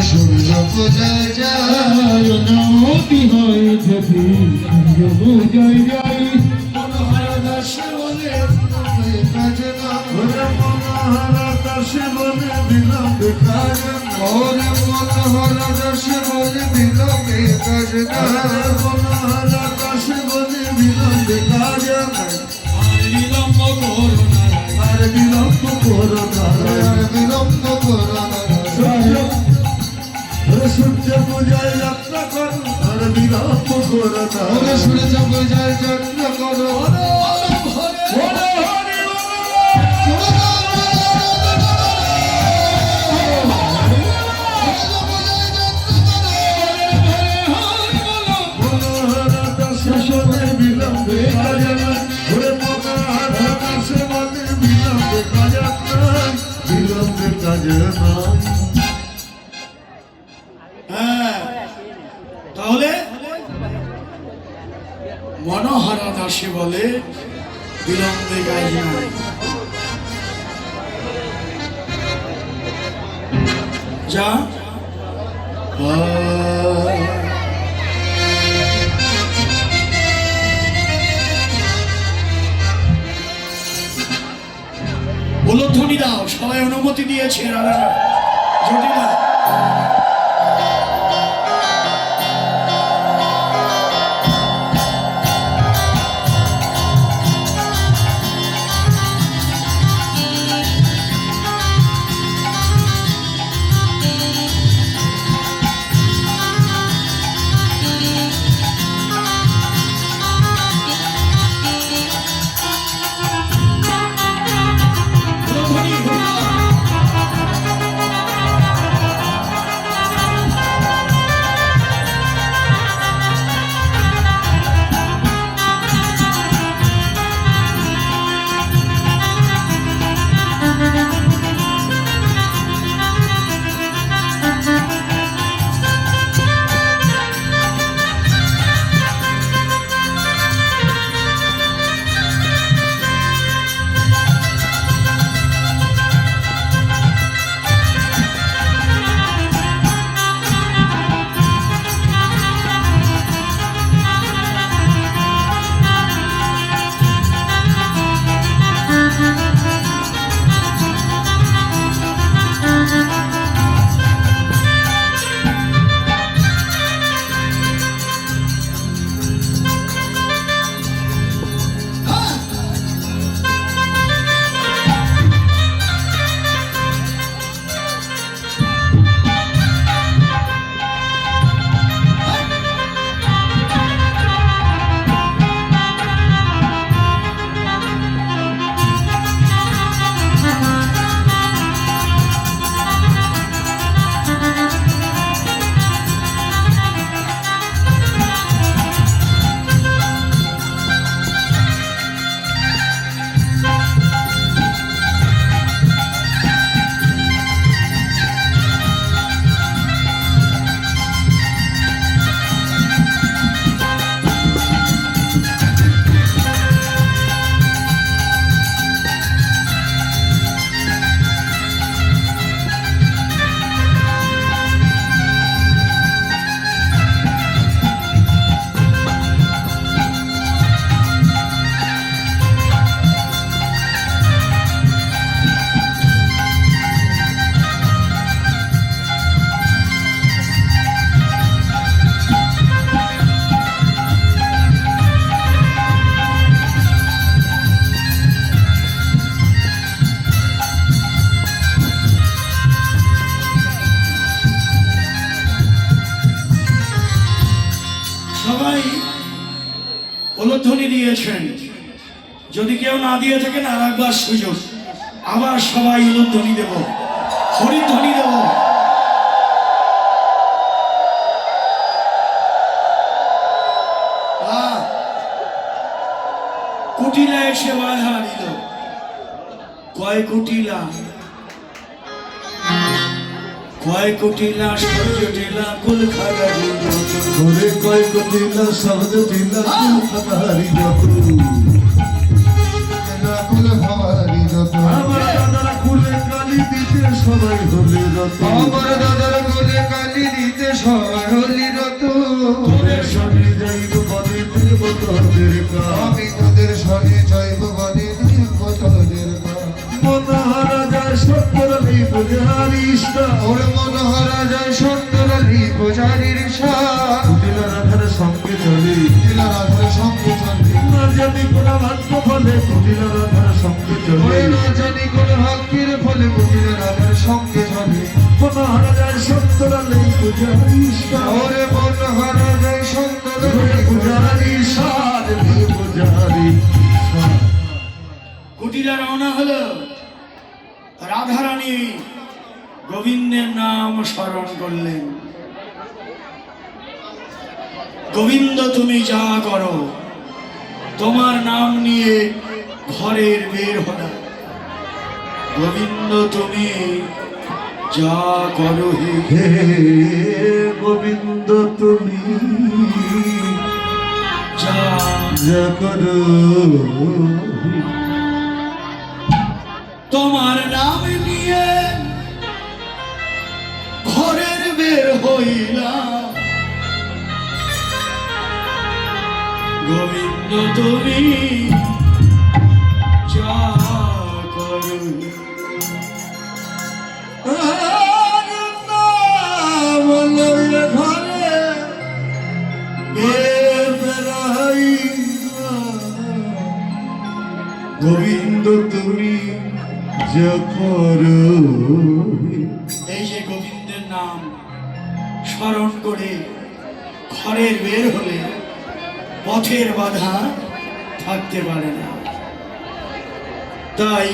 সূর্য পূজায় যায় অনুমতি হয় যদি সূর্য পূজায় যাই মনোহর দাসে বলে কাজ না মনোহর দাসে বলে বিলম্বে কাজ ওরে মনোহর দাসে বলে বিলম্বে কাজ না মনোহর দাসে বলে বিলম্বে কাজ বিলম্ব করো না আর বিলম্ব করো না আর বিলম্ব করো না সূর্য পূজায় যাত্রা করো আর বিলম্ব করো না সূর্য পূজায় যাত্রা করো বিলম্বে কাজ নয়। তাহলে মনোহরা দাসে বলে বিলম্বে কাজ নাই। যা উলুধ্বনি দাও, সবাই অনুমতি দিয়েছে রাজারা জটিলা। উলুধ্বনি দিয়েছেন, যদি কেউ না দিয়ে থাকেন আর একবার সুযোগ, আবার সবাই উলুধ্বনি দেব, হরিধ্বনি দেব। কুটিলা এসে বাধা দিল, কয় কুটিলা কয় কুটিলা সূর্য টিলা কুল খাগারি ঘরে কয় কুটিলা শব্দ টিলা কুল খাগারি যত কুল খাগারি যত আমার দাদার কুলে কালি দিতে সবাই হলে যত আমার দাদার কুলে মনোহরা যায় সুন্দরী পূজারীর সার কুটিলা রাধার সঙ্গে চলে কুটিলা রাধার সঙ্গে চলে না জানি কোন ভাগ্য ফলে কুটিলা রাধার সঙ্গে চলে না জানি কোন ভাগ্যের ফলে কুটিলা রাধার সঙ্গে চলে মনোহরা যায় সুন্দরী পূজারীর সার ওরে মনোহরা যায় সুন্দরী পূজারীর সার পূজারীর সার কুটিলা রওনা হলো। রাধারানী গোবিন্দের নাম স্মরণ করলেন। গোবিন্দ তুমি যা করো, তোমার নাম নিয়ে ঘরের বের হলো। গোবিন্দ তুমি যা করো হে গোবিন্দ তুমি যা যা করো তোমার নাম নিয়ে ঘরের বের হইলাম। গোবিন্দ তুমি যা করো ঘরে গোবিন্দ তুমি যা করো এই যে গোবিন্দের নাম স্মরণ করে ঘরের বের হলে পথের বাধা থাকতে পারে না। তাই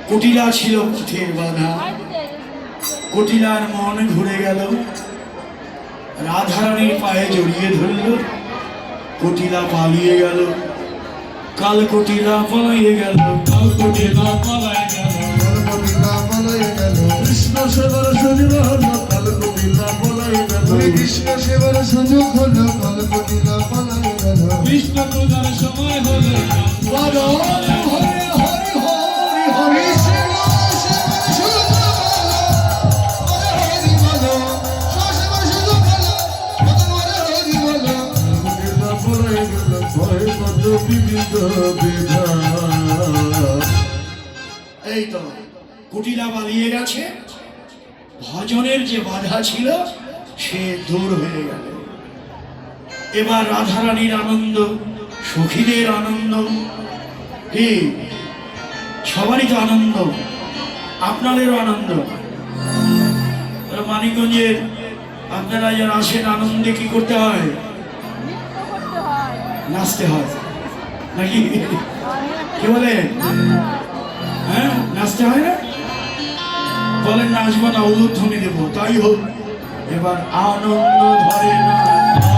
কুটিলা ছিল পথের বাধা। কুটিলার মন ঘুরে গেল, রাধারানীর পায়ে জড়িয়ে ধরল। কুটিলা পালিয়ে গেল। কাল কুটিলা পালিয়ে গেল, কাল কুটিলা পালিয়ে গেল। কবিতা বলাই গেল কৃষ্ণ সেবার সুযোগ হলো কাল কবিতা বলাই গেল কৃষ্ণ সেবার সুযোগ হলো কাল কবিতা বলাই গেল কৃষ্ণ পূজার সময় হলো। হরে হরে হরে হরে হরে এই তো কুটিলা পালিয়ে গেছে। ভজনের যে বাধা ছিল সে দূর হয়ে গেল। এবার রাধারানীর আনন্দ, সখীদের আনন্দ, কি সবারই তো আনন্দ, আপনাদেরও আনন্দ। মানিকগঞ্জের আপনারা যারা আসেন আনন্দে কি করতে হয়? নাচতে হয় নাকি? কি বলেন? হ্যাঁ, নাচতে হয় না? বলেন নাচবো না, উলুধ্বনি দেবো। তাই হোক, এবার আনন্দ ধরে না,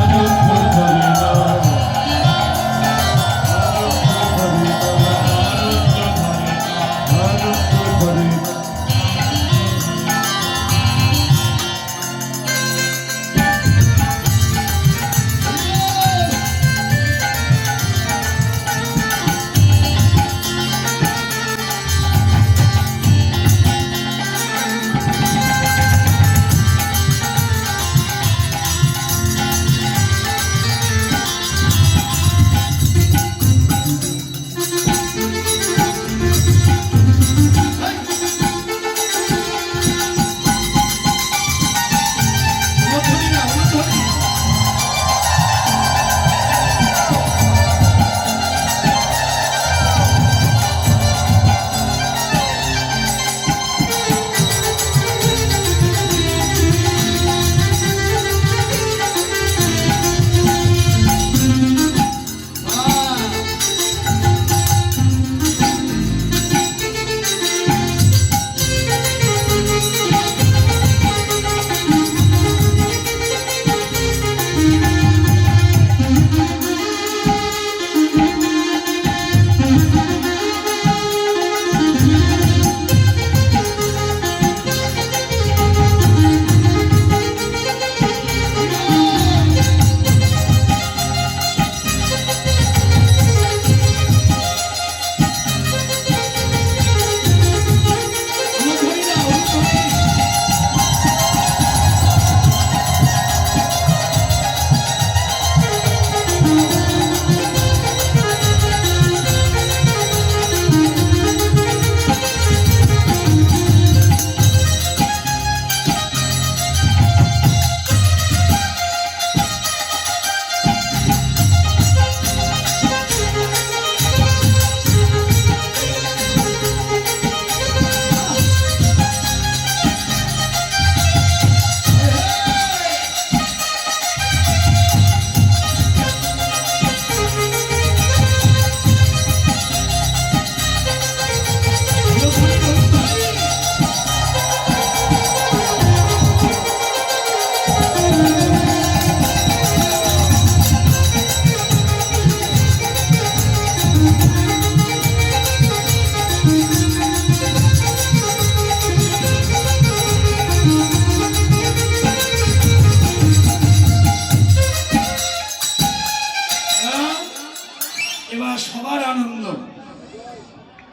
আনন্দ ধরে না,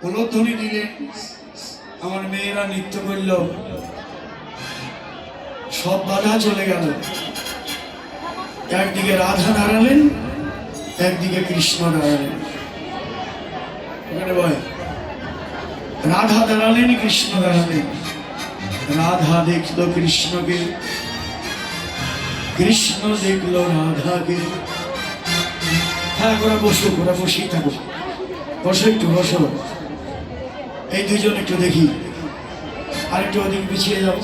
উলুধ্বনি দিলেন, আমার মেয়েরা নৃত্য করল, সব বাধা চলে গেল। একদিকে রাধা দাঁড়ালেন, একদিকে কৃষ্ণ দাঁড়ালেন। ওখানে বয় রাধা দাঁড়ালেন, কৃষ্ণ দাঁড়ালেন। রাধা দেখলো কৃষ্ণকে, কৃষ্ণ দেখলো রাধাকে। হ্যাঁ, ওরা বসো, ওরা বসেই থাকো, বসো একটু বসো। এই দুজন একটু দেখি, আর একটু ওদিক পিছিয়ে যাও।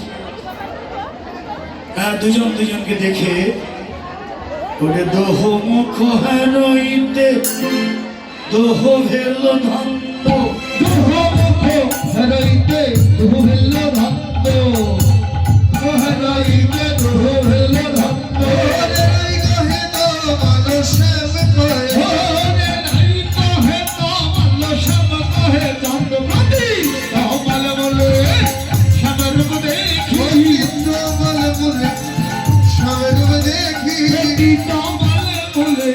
হ্যাঁ, দুজন দুজনকে দেখে ওরে দোহ মুখ হারইতে দোহ ভেল ধন্য, দুহ মুখ হরইতে দুহ ভেল ধন্য, হরইতে দুহ ভেল ধন্য। ওরে কহে তো মানুষের কহে, ওরে নাই কহে তো মানুষের কহে, চন্দ্রমতি কমল বলে শ্যামর দেখি, কমল বলে শ্যামর দেখি, কমল বলে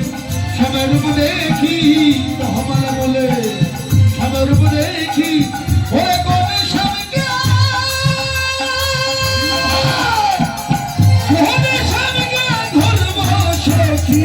শ্যামর দেখি, কমল বলে শ্যামর দেখি। ওরে কোন স্বামীকে, কোন স্বামীকে ধর্ম সখী